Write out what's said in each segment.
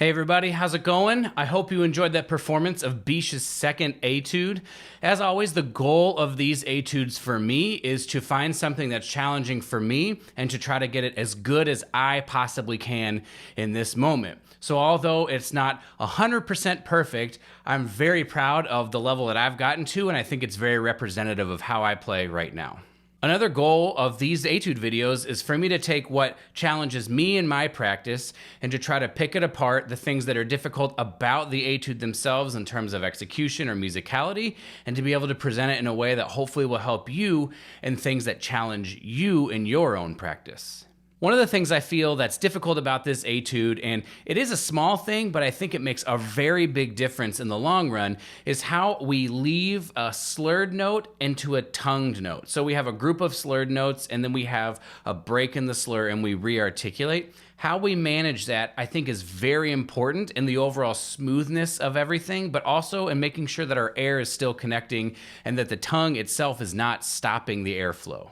Hey everybody, how's it going? I hope you enjoyed that performance of Bitsch's second etude. As always, the goal of these etudes for me is to find something that's challenging for me and to try to get it as good as I possibly can in this moment. So although it's not 100% perfect, I'm very proud of the level that I've gotten to, and I think it's very representative of how I play right now. Another goal of these etude videos is for me to take what challenges me in my practice and to try to pick it apart, the things that are difficult about the etude themselves in terms of execution or musicality, and to be able to present it in a way that hopefully will help you in things that challenge you in your own practice. One of the things I feel that's difficult about this etude, and it is a small thing, but I think it makes a very big difference in the long run, is how we leave a slurred note into a tongued note. So we have a group of slurred notes, and then we have a break in the slur, and we re-articulate. How we manage that, I think, is very important in the overall smoothness of everything, but also in making sure that our air is still connecting and that the tongue itself is not stopping the airflow.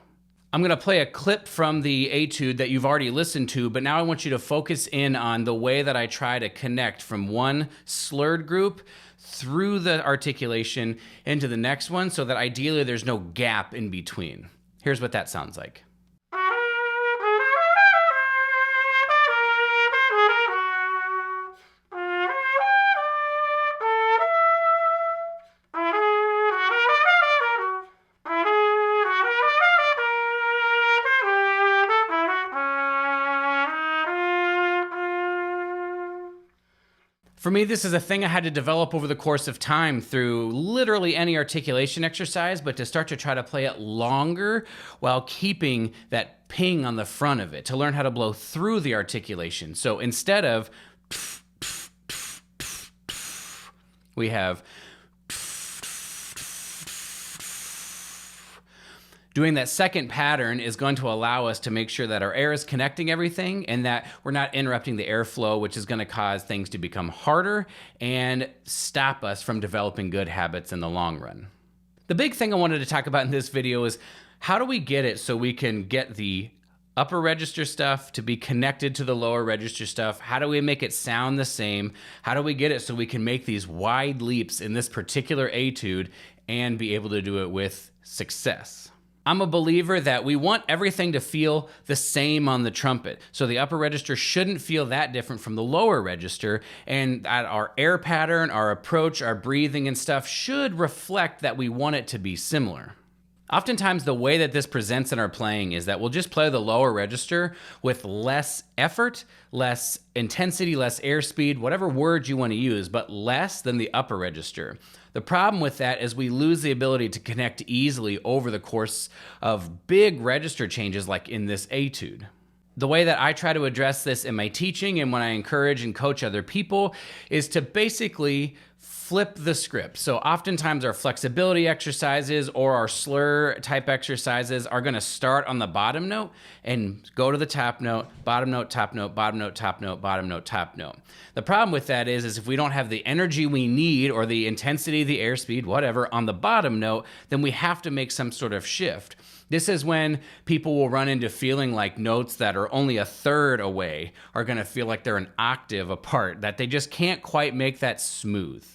I'm going to play a clip from the etude that you've already listened to, but now I want you to focus in on the way that I try to connect from one slurred group through the articulation into the next one so that ideally there's no gap in between. Here's what that sounds like. For me, this is a thing I had to develop over the course of time through literally any articulation exercise, but to start to try to play it longer while keeping that ping on the front of it, to learn how to blow through the articulation. So instead of we have doing that second pattern is going to allow us to make sure that our air is connecting everything and that we're not interrupting the airflow, which is going to cause things to become harder and stop us from developing good habits in the long run. The big thing I wanted to talk about in this video is how do we get it so we can get the upper register stuff to be connected to the lower register stuff? How do we make it sound the same? How do we get it so we can make these wide leaps in this particular etude and be able to do it with success? I'm a believer that we want everything to feel the same on the trumpet. So the upper register shouldn't feel that different from the lower register, and our air pattern, our approach, our breathing and stuff should reflect that we want it to be similar. Oftentimes, the way that this presents in our playing is that we'll just play the lower register with less effort, less intensity, less airspeed, whatever words you want to use, but less than the upper register. The problem with that is we lose the ability to connect easily over the course of big register changes like in this etude. The way that I try to address this in my teaching and when I encourage and coach other people is to basically flip the script. So oftentimes our flexibility exercises or our slur type exercises are going to start on the bottom note and go to the top note, bottom note, top note, bottom note, top note, bottom note, top note. The problem with that is if we don't have the energy we need or the intensity, the airspeed, whatever, on the bottom note, then we have to make some sort of shift. This is when people will run into feeling like notes that are only a third away are going to feel like they're an octave apart, that they just can't quite make that smooth.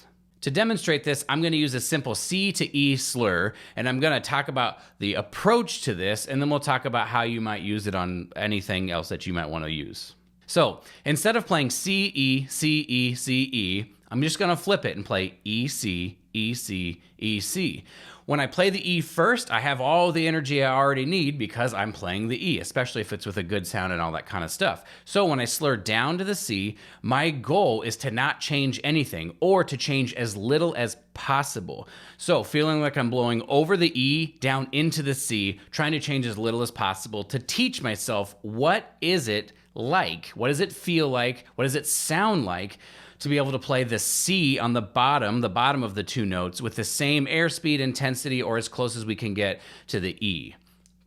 To demonstrate this, I'm going to use a simple C to E slur, and I'm going to talk about the approach to this, and then we'll talk about how you might use it on anything else that you might want to use. So instead of playing C, E, C, E, C, E, I'm just going to flip it and play E, C, E, C, E, C. When I play the E first, I have all the energy I already need because I'm playing the E, especially if it's with a good sound and all that kind of stuff. So when I slur down to the C, my goal is to not change anything or to change as little as possible. So feeling like I'm blowing over the E down into the C, trying to change as little as possible to teach myself what is it like, what does it feel like, what does it sound like, to be able to play the C on the bottom of the two notes with the same airspeed, intensity, or as close as we can get to the E.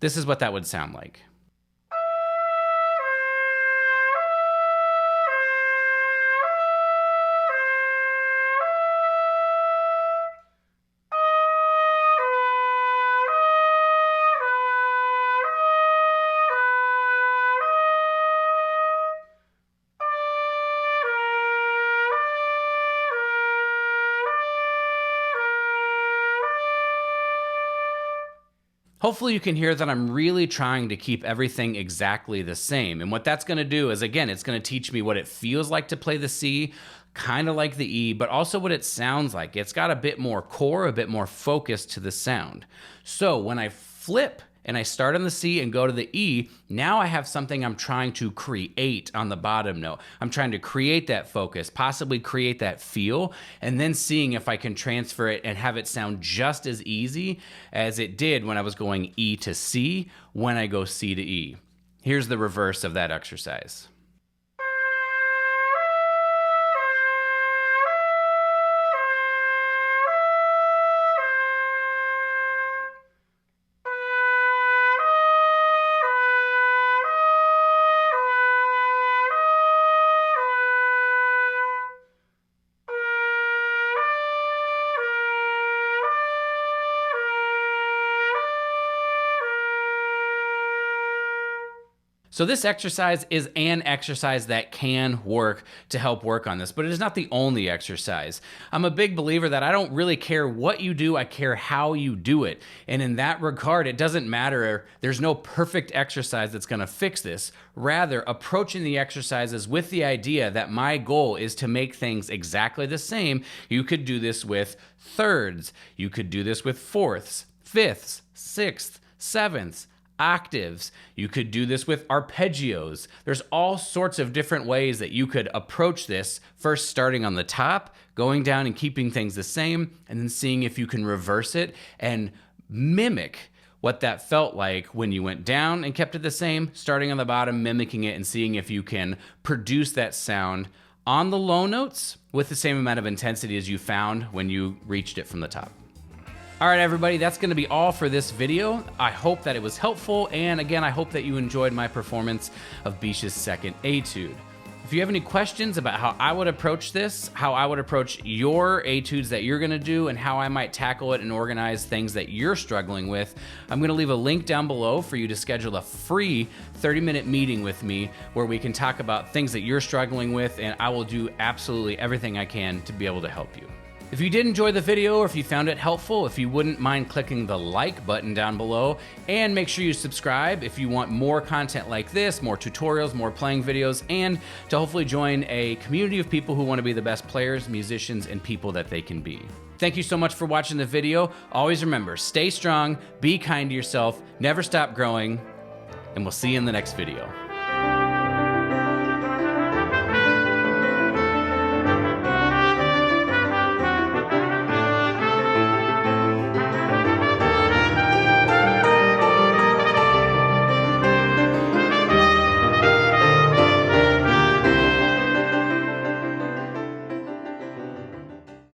This is what that would sound like. Hopefully you can hear that I'm really trying to keep everything exactly the same. And what that's going to do is, again, it's going to teach me what it feels like to play the C, kind of like the E, but also what it sounds like. It's got a bit more core, a bit more focus to the sound. So when I flip and I start on the C and go to the E, now I have something I'm trying to create on the bottom note. I'm trying to create that focus, possibly create that feel, and then seeing if I can transfer it and have it sound just as easy as it did when I was going E to C when I go C to E. Here's the reverse of that exercise. So this exercise is an exercise that can work to help work on this, but it is not the only exercise. I'm a big believer that I don't really care what you do, I care how you do it. And in that regard, it doesn't matter. There's no perfect exercise that's going to fix this. Rather, approaching the exercises with the idea that my goal is to make things exactly the same. You could do this with thirds. You could do this with fourths, fifths, sixths, sevenths, octaves. You could do this with arpeggios. There's all sorts of different ways that you could approach this, first starting on the top, going down and keeping things the same, and then seeing if you can reverse it and mimic what that felt like when you went down and kept it the same, starting on the bottom, mimicking it, and seeing if you can produce that sound on the low notes with the same amount of intensity as you found when you reached it from the top. All right, everybody, that's going to be all for this video. I hope that it was helpful, and again, I hope that you enjoyed my performance of Bitsch's second etude. If you have any questions about how I would approach this, how I would approach your etudes that you're going to do, and how I might tackle it and organize things that you're struggling with, I'm going to leave a link down below for you to schedule a free 30-minute meeting with me where we can talk about things that you're struggling with, and I will do absolutely everything I can to be able to help you. If you did enjoy the video, or if you found it helpful, if you wouldn't mind clicking the like button down below, and make sure you subscribe if you want more content like this, more tutorials, more playing videos, and to hopefully join a community of people who want to be the best players, musicians, and people that they can be. Thank you so much for watching the video. Always remember, stay strong, be kind to yourself, never stop growing, and we'll see you in the next video.